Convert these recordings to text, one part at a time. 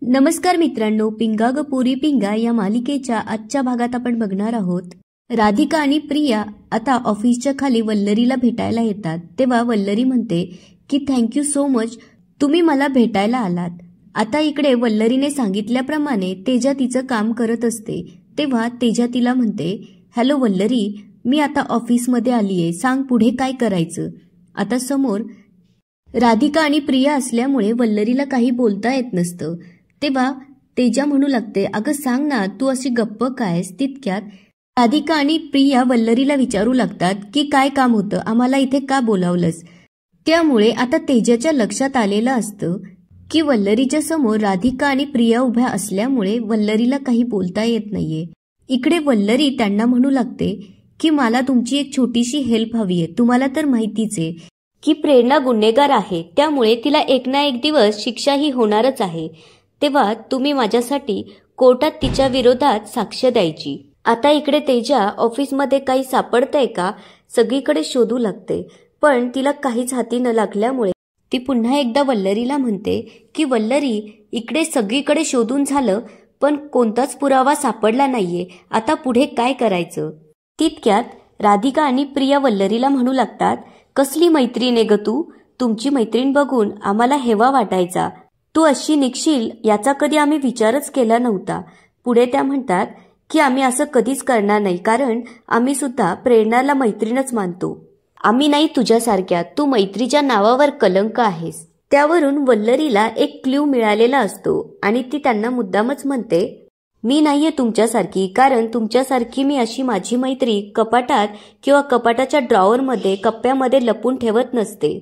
नमस्कार मित्रांनो, पिंगा ग पुरी पिंगा या मालिकेच्या आजच्या भागात आपण बघणार आहोत. राधिका आणि प्रिया आता ऑफिसच्या खाली वल्लरीला भेटायला येतात. तेव्हा वल्लरी म्हणते की थँक्यू सो मच, तुम्ही मला भेटायला आलात. आता इकडे वल्लरीने सांगितल्याप्रमाणे तेजा तिचं काम करत असते. तेव्हा तेजा तिला म्हणते, हॅलो वल्लरी, मी आता ऑफिसमध्ये आलीये, सांग पुढे काय करायचं. आता समोर राधिका आणि प्रिया असल्यामुळे वल्लरीला काही बोलता येत नसतं. तेव्हा तेजा म्हणू लागते, अगं सांग ना, तू अशी गप्प कायस. तितक्यात राधिका आणि प्रिया वल्लरीला विचारू लागतात की काय काम होतं, आम्हाला इथे का बोलावलंस. त्यामुळे आता तेजाच्या लक्षात आलेलं असतं की वल्लरीच्या समोर राधिका आणि प्रिया उभ्या असल्यामुळे वल्लरीला काही बोलता येत नाहीये. इकडे वल्लरी त्यांना म्हणू लागते की मला तुमची एक छोटीशी हेल्प हवी आहे. तुम्हाला तर माहितीच आहे की प्रेरणा गुन्हेगार आहे, त्यामुळे तिला एक ना एक दिवस शिक्षाही होणारच आहे. तेव्हा तुम्ही माझ्यासाठी कोर्टात तिच्या विरोधात साक्ष द्यायची. आता इकडे तेजा ऑफिसमध्ये काही सापडतंय का सगळीकडे शोधू लागते, पण तिला काहीच हाती न लागल्यामुळे ती पुन्हा एकदा वल्लरीला म्हणते की वल्लरी, इकडे सगळीकडे शोधून झालं पण कोणताच पुरावा सापडला नाहीये, आता पुढे काय करायचं. तितक्यात राधिका आणि प्रिया वल्लरीला म्हणू लागतात, कसली मैत्रीण आहे ग तू, तुमची मैत्रीण बघून आम्हाला हेवा वाटायचा, तू अशी निघशील याचा कधी आम्ही विचारच केला नव्हता. पुढे त्या म्हणतात की आम्ही असं कधीच करणार नाही, कारण आम्ही सुद्धा प्रेरणाला मैत्रीणच मानतो. आम्ही नाही तुझ्यासारख्या, तू मैत्रीच्या नावावर कलंक आहेस. त्यावरून वल्लरीला एक क्ल्यू मिळालेला असतो आणि ती त्यांना मुद्दामच म्हणते, मी नाहीये तुमच्यासारखी, कारण तुमच्यासारखी मी अशी माझी मैत्री कपाटात किंवा कपाटाच्या ड्रॉवरमध्ये कप्प्यामध्ये लपून ठेवत नसते.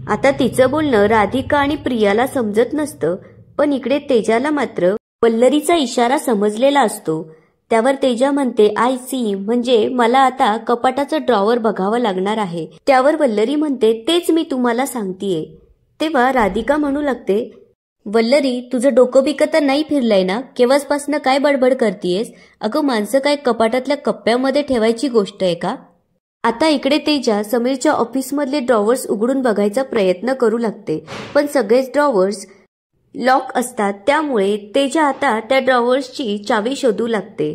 आता तिचं बोलणं राधिका आणि प्रियाला समजत नसतं, पण इकडे तेजाला मात्र वल्लरीचा इशारा समजलेला असतो. त्यावर तेजा म्हणते, आय सी, म्हणजे मला आता कपाटाचं ड्रॉवर बघावं लागणार आहे. त्यावर वल्लरी म्हणते, तेच मी तुम्हाला सांगतेय. तेव्हा राधिका म्हणू लागते, वल्लरी, तुझं डोकं बिकं तर नाही फिरलंय ना, केव्हाचपासनं काय बडबड करतीयस. अगं माणसं काय कपाटातल्या कप्प्यामध्ये ठेवायची गोष्ट आहे का. आता इकडे तेजा समीरच्या ऑफिसमधले ड्रॉवर्स उघडून बघायचा प्रयत्न करू लागते, पण सगळेच ड्रॉवर्स लॉक असतात. त्यामुळे तेजा आता त्या ड्रॉवर्सची चावी शोधू लागते.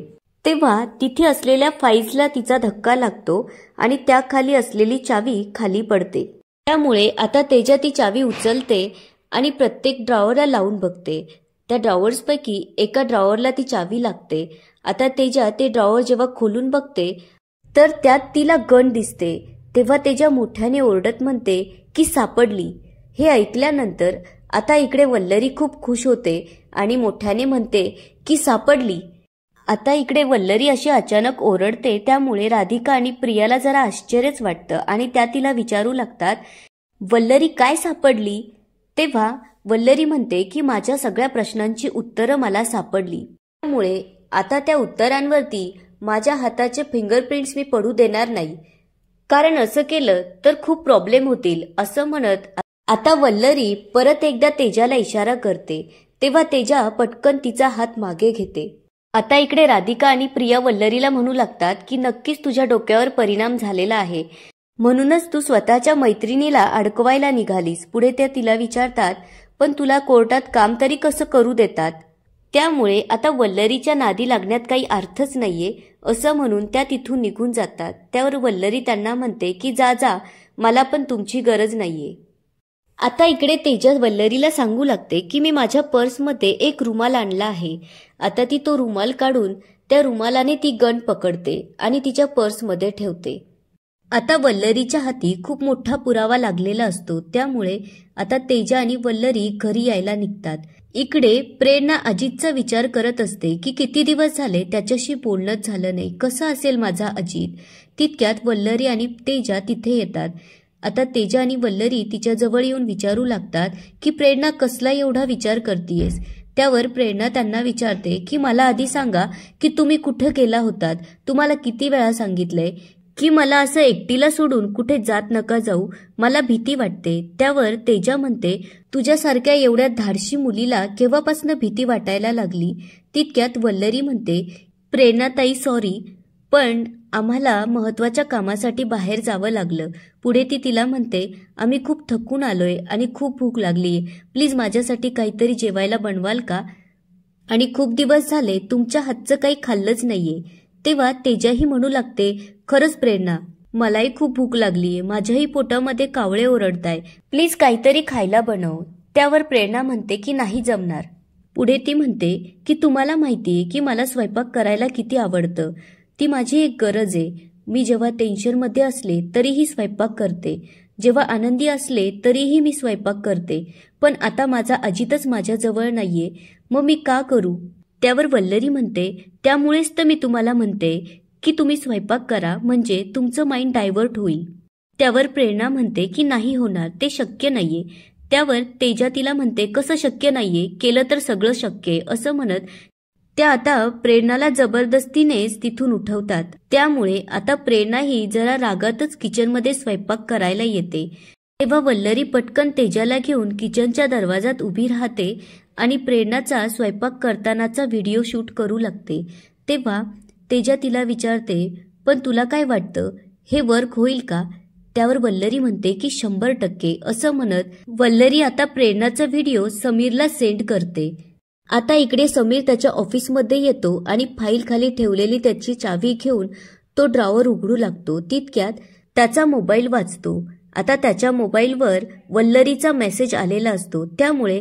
तेव्हा तिथे असलेल्या फाईल्सला तिचा धक्का लागतो आणि त्याखाली असलेली चावी खाली पडते. त्यामुळे आता तेजा ती चावी उचलते आणि प्रत्येक ड्रॉवरला लावून बघते. त्या ड्रॉवर्सपैकी एका ड्रॉवरला ती चावी लागते. आता तेजा ते ड्रॉवर जेव्हा खोलून बघते तर त्यात तिला गन दिसते. तेव्हा तेजा मोठ्याने ओरडत म्हणते की सापडली. हे ऐकल्यानंतर आता इकडे वल्लरी खूप खुश होते आणि मोठ्याने म्हणते की सापडली. आता इकडे वल्लरी अशी अचानक ओरडते, त्यामुळे राधिका आणि प्रियाला जरा आश्चर्यच वाटतं आणि त्या तिला विचारू लागतात, वल्लरी काय सापडली. तेव्हा वल्लरी म्हणते की माझ्या सगळ्या प्रश्नांची उत्तरं मला सापडली, त्यामुळे आता त्या उत्तरांवरती माझ्या हाताचे फिंगरप्रिंट्स मी पडू देणार नाही, कारण असं केलं तर खूप प्रॉब्लेम होतील. असं म्हणत आता वल्लरी परत एकदा तेजाला इशारा करते. तेव्हा तेजा पटकन तिचा हात मागे घेते. आता इकडे राधिका आणि प्रिया वल्लरीला म्हणू लागतात की नक्कीच तुझ्या डोक्यावर परिणाम झालेला आहे, म्हणूनच तू स्वतःच्या मैत्रिणीला अडकवायला निघालीस. पुढे त्या तिला विचारतात, पण तुला कोर्टात काम तरी कसं करू देतात. त्यामुळे आता वल्लरीच्या नादी लागण्यात काही अर्थच नाहीये, असं म्हणून त्या तिथून निघून जातात. त्यावर वल्लरी त्यांना म्हणते की जा जा, मला पण तुमची गरज नाहीये. आता इकडे तेजा वल्लरीला सांगू लागते की मी माझ्या पर्समध्ये एक रुमाल आणला आहे. आता ती तो रुमाल काढून त्या रुमालाने ती गन पकडते आणि तिच्या पर्समध्ये ठेवते. आता वल्लरीच्या हाती खूप मोठा पुरावा लागलेला असतो. त्यामुळे आता तेजा आणि वल्लरी घरी यायला निघतात. इकडे प्रेरणा अजितचा विचार करत असते की किती दिवस झाले त्याच्याशी बोलणंच झालं नाही, कसं असेल माझा अजित. तितक्यात वल्लरी आणि तेजा तिथे येतात. आता तेजा आणि वल्लरी तिच्या जवळ येऊन विचारू लागतात की प्रेरणा कसला एवढा विचार करतीयस. त्यावर प्रेरणा त्यांना विचारते की मला आधी सांगा की तुम्ही कुठं गेला होतात, तुम्हाला किती वेळा सांगितलंय की मला असं एकटीला सोडून कुठे जात नका जाऊ, मला भीती वाटते. त्यावर तेजा म्हणते, तुझ्यासारख्या एवढ्या धाडशी मुलीला केव्हापासून भीती वाटायला लागली. तितक्यात वल्लरी म्हणते, प्रेरणाताई सॉरी, पण आम्हाला महत्त्वाच्या कामासाठी बाहेर जावं लागलं. पुढे ती तिला म्हणते, आम्ही खूप थकून आलोय आणि खूप भूक लागलीये. प्लीज माझ्यासाठी काहीतरी जेवायला बनवाल का? आणि खूप दिवस झाले तुमच्या हातचं काही खाल्लंच नाहीये. तेव्हा तेजाही म्हणू लागते, खरंच प्रेरणा, मलाही खूप भूक लागलीये. माझ्याही पोटामध्ये कावळे ओरडताय. प्लीज काहीतरी खायला बनव. त्यावर प्रेरणा म्हणते की नाही जमणार. पुढे ती म्हणते की तुम्हाला माहितीये की मला स्वयंपाक करायला किती आवडतं. ती माझी एक गरज आहे. मी जेव्हा टेन्शनमध्ये असले तरीही स्वयंपाक करते. जेव्हा आनंदी असले तरीही मी स्वयंपाक करते. पण आता माझा अजितच माझ्याजवळ नाहीये, मग मी का करू? त्यावर वल्लरी म्हणते, त्यामुळेच तर मी तुम्हाला म्हणते की तुम्ही स्वयंपाक करा, म्हणजे तुमचं माइंड डायव्हर्ट होईल. त्यावर प्रेरणा म्हणते की नाही होणार, ते शक्य नाहीये. त्यावर तेजा तिला म्हणते, कसं शक्य नाहीये? केलं तर सगळं शक्य आहे, असं म्हणत त्या आता प्रेरणाला जबरदस्तीनेच तिथून उठवतात. त्यामुळे आता प्रेरणाही जरा रागातच किचनमध्ये स्वयंपाक करायला येते. तेव्हा वल्लरी पटकन तेजाला घेऊन किचनच्या दरवाजात उभी राहते आणि प्रेरणाचा स्वयंपाक करतानाचा व्हिडिओ शूट करू लागते. तेव्हा तेजा तिला विचारते, पण तुला काय वाटतं, हे वर्क होईल का? त्यावर वल्लरी म्हणते की 100% असं म्हणत वल्लरी आता प्रेरणाचा व्हिडिओ समीरला सेंड करते. आता इकडे समीर त्याच्या ऑफिसमध्ये येतो आणि फाईल खाली ठेवलेली त्याची चावी घेऊन तो ड्रॉवर उघडू लागतो. तितक्यात त्याचा मोबाईल वाजतो. आता त्याच्या मोबाईलवर वल्लरीचा मेसेज आलेला असतो. त्यामुळे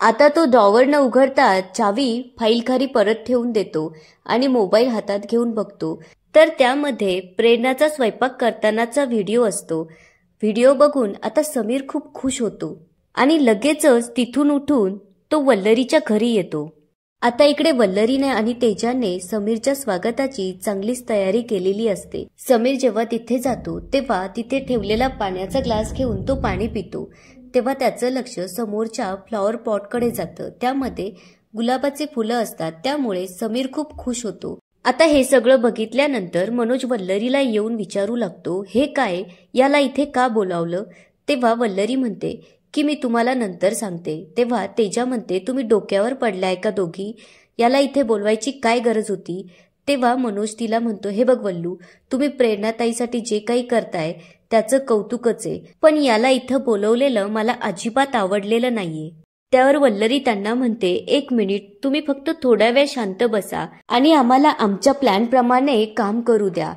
आता तो ड्रॉवर न उघडता चावी फाईल खाली परत ठेवून देतो आणि मोबाईल हातात घेऊन बघतो, तर त्यामध्ये प्रेरणाचा स्वयंपाक करतानाचा व्हिडिओ असतो. व्हिडिओ बघून आता समीर खूप खुश होतो आणि लगेचच तिथून उठून तो वल्लरीच्या घरी येतो. आता इकडे वल्लरीने आणि तेजाने समीरच्या स्वागताची चांगलीच तयारी केलेली असते. समीर जेव्हा तिथे जातो तेव्हा तिथे ठेवलेला पाण्याचा ग्लास घेऊन तो पाणी पितो. तेव्हा त्याचं लक्ष समोरच्या फ्लॉवर पॉटकडे जातं. त्यामध्ये गुलाबाचे फुलं असतात. त्यामुळे समीर खूप खुश होतो. आता हे सगळं बघितल्यानंतर मनोज वल्लरीला येऊन विचारू लागतो, हे काय, याला इथे का बोलावलं? तेव्हा वल्लरी म्हणते की मी तुम्हाला नंतर सांगते. तेव्हा तेजा म्हणते, तुम्ही डोक्यावर पडलाय का दोघी? याला इथे बोलवायची काय गरज होती? तेव्हा मनोज तिला म्हणतो, हे बघ वल्लू, तुम्ही प्रेरणाताईसाठी जे काही करताय त्याचं कौतुकच आहे, पण याला इथं बोलवलेलं मला अजिबात आवडलेलं नाहीये. त्यावर वल्लरी त्यांना म्हणते, एक मिनिट, तुम्ही फक्त थोडा वेळ शांत बसा आणि आम्हाला आमच्या प्लॅनप्रमाणे काम करू द्या.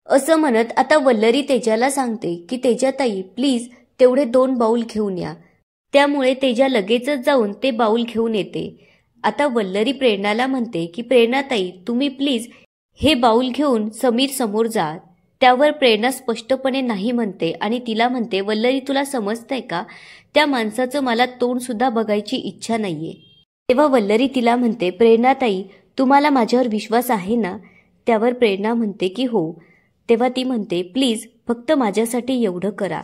असं म्हणत आता वल्लरी तेजाला सांगते की तेजाताई प्लीज तेवढे 2 बाऊल घेऊन या. त्यामुळे तेजा लगेचच जाऊन ते बाऊल घेऊन येते. आता वल्लरी प्रेरणाला म्हणते की प्रेरणाताई तुम्ही प्लीज हे बाऊल घेऊन समीर समोर जा. त्यावर प्रेरणा स्पष्टपणे नाही म्हणते आणि तिला म्हणते, वल्लरी तुला समजतंय का, त्या माणसाचं मला तोंड सुद्धा बघायची इच्छा नाहीये. तेव्हा वल्लरी तिला म्हणते, प्रेरणाताई तुम्हाला माझ्यावर विश्वास आहे ना? त्यावर प्रेरणा म्हणते की हो. तेव्हा ती म्हणते, प्लीज फक्त माझ्यासाठी एवढं करा.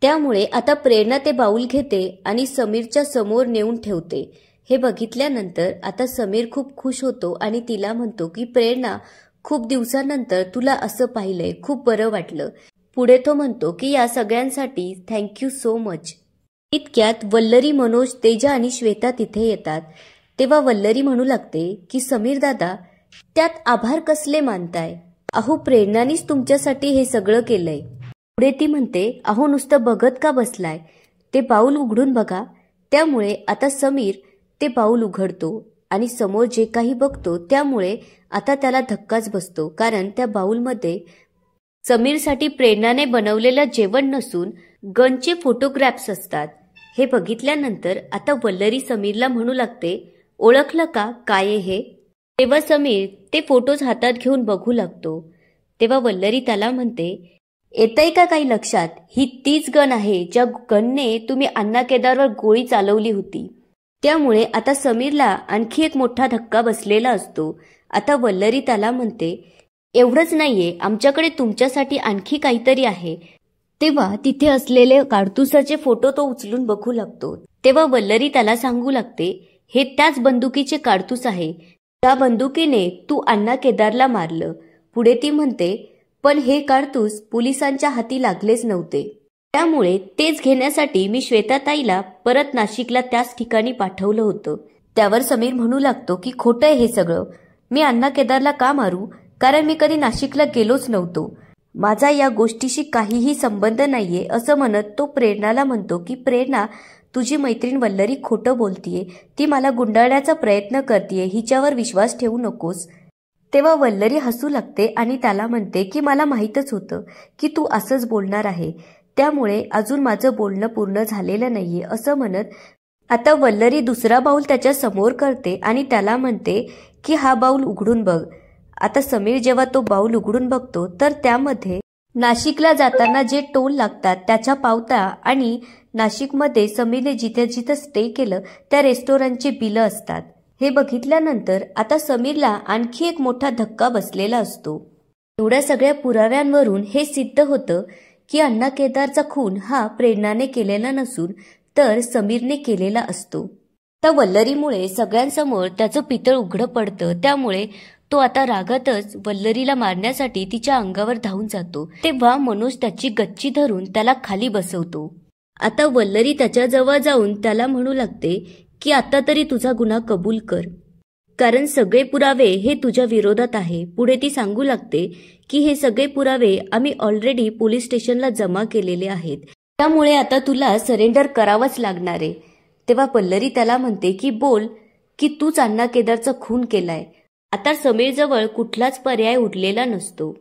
त्यामुळे आता प्रेरणा ते बाऊल घेते आणि समीरच्या समोर नेऊन ठेवते. हे बघितल्यानंतर आता समीर खूप खुश होतो आणि तिला म्हणतो की प्रेरणा, खूप दिवसानंतर तुला असं पाहिलंय, खूप बरं वाटलं. पुढे तो म्हणतो की या सगळ्यांसाठी थँक्यू सो मच. इतक्यात वल्लरी, मनोज, तेजा आणि श्वेता तिथे येतात. तेव्हा वल्लरी म्हणू लागते की समीर दादा, त्यात आभार कसले मानताय? अहो प्रेरणानीच तुमच्यासाठी हे सगळं केलंय. पुढे ती म्हणते, अहो नुसतं बघत का बसलाय, ते बाऊल उघडून बघा. त्यामुळे आता समीर ते बाऊल उघडतो आणि समोर जे काही बघतो त्यामुळे आता त्याला धक्काच बसतो, कारण त्या बाऊलमध्ये समीरसाठी प्रेरणाने बनवलेलं जेवण नसून गनचे फोटोग्राफ्स असतात. हे बघितल्यानंतर आता वल्लरी समीरला म्हणू लागते, ओळखलं का काय हे? तेव्हा समीर ते फोटोज हातात घेऊन बघू लागतो. तेव्हा वल्लरी त्याला म्हणते, येतंय का काही लक्षात? ही तीच गन आहे ज्या गनने तुम्ही अण्णा केदारवर गोळी चालवली होती. त्यामुळे आता समीरला आणखी एक मोठा धक्का बसलेला असतो. आता वल्लरी त्याला म्हणते, एवढंच नाहीये, आमच्याकडे तुमच्यासाठी आणखी काहीतरी आहे. तेव्हा तिथे असलेले काडतुसाचे फोटो तो उचलून बघू लागतो. तेव्हा वल्लरी त्याला सांगू लागते, हे त्याच बंदुकीचे काडतूस आहे, त्या बंदुकीने तू अण्णा केदारला मारलं. पुढे ती म्हणते, पण हे काडतूस पोलिसांच्या हाती लागलेच नव्हते. त्यामुळे तेच घेण्यासाठी मी श्वेताताईला परत नाशिकला त्याच ठिकाणी पाठवलं होतं. त्यावर समीर म्हणू लागतो की खोटं आहे हे सगळं. मी अण्णा केदारला का मारू? कारण मी कधी नाशिकला गेलोच नव्हतो. माझा या गोष्टीशी काहीही संबंध नाहीये असं म्हणत तो प्रेरणाला म्हणतो की प्रेरणा, तुझी मैत्रीण वल्लरी खोटं बोलतीये. ती मला गुंडाळण्याचा प्रयत्न करतीये. हिच्यावर विश्वास ठेवू नकोस. तेव्हा वल्लरी हसू लागते आणि त्याला म्हणते की मला माहीतच होतं की तू असंच बोलणार आहे. त्यामुळे अजून माझं बोलणं पूर्ण झालेलं नाहीये असं म्हणत आता वल्लरी दुसरा बाऊल त्याच्या समोर करते आणि त्याला म्हणते की हा बाऊल उघडून बघ. आता समीर जेव्हा तो बाऊल उघडून बघतो तर त्यामध्ये नाशिकला जाताना जे टोल लागतात त्याच्या पावत्या आणि नाशिकमध्ये समीरने जिथे जिथे स्टे केलं त्या रेस्टॉरंटची बिलं असतात. हे बघितल्यानंतर आता समीरला आणखी एक मोठा धक्का बसलेला असतो. एवढ्या सगळ्या पुराव्यांवरून हे सिद्ध होतं की अण्णा केदारचा खून हा प्रेरणाने केलेला नसून तर समीरने केलेला असतो. त्या वल्लरीमुळे सगळ्यांसमोर त्याचं पितळ उघडं पडतं. त्यामुळे तो आता रागातच वल्लरीला मारण्यासाठी तिच्या अंगावर धावून जातो. तेव्हा मनोज त्याची गच्ची धरून त्याला खाली बसवतो. आता वल्लरी त्याच्याजवळ जाऊन त्याला म्हणू लागते की आता तरी तुझा गुन्हा कबूल कर, कारण सगळे पुरावे हे तुझ्या विरोधात आहे. पुढे ती सांगू लागते की हे सगळे पुरावे आम्ही ऑलरेडी पोलीस स्टेशनला जमा केलेले आहेत. त्यामुळे आता तुला सरेंडर करावंच लागणार आहे. तेव्हा वल्लरी त्याला म्हणते की बोल की तूच अण्णा केदारचा खून केलाय. आता समीरजवळ कुठलाच पर्याय उरलेला नसतो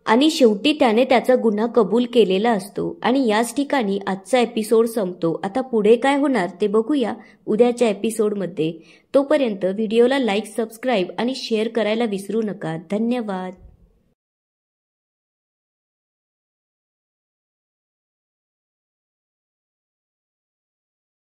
आणि शेवटी त्याने त्याचा गुन्हा कबूल केलेला असतो. आणि याच ठिकाणी आजचा एपिसोड संपतो. आता पुढे काय होणार ते बघूया उद्याच्या एपिसोडमध्ये. तोपर्यंत व्हिडिओला लाईक, सबस्क्राईब आणि शेअर करायला विसरू नका. धन्यवाद.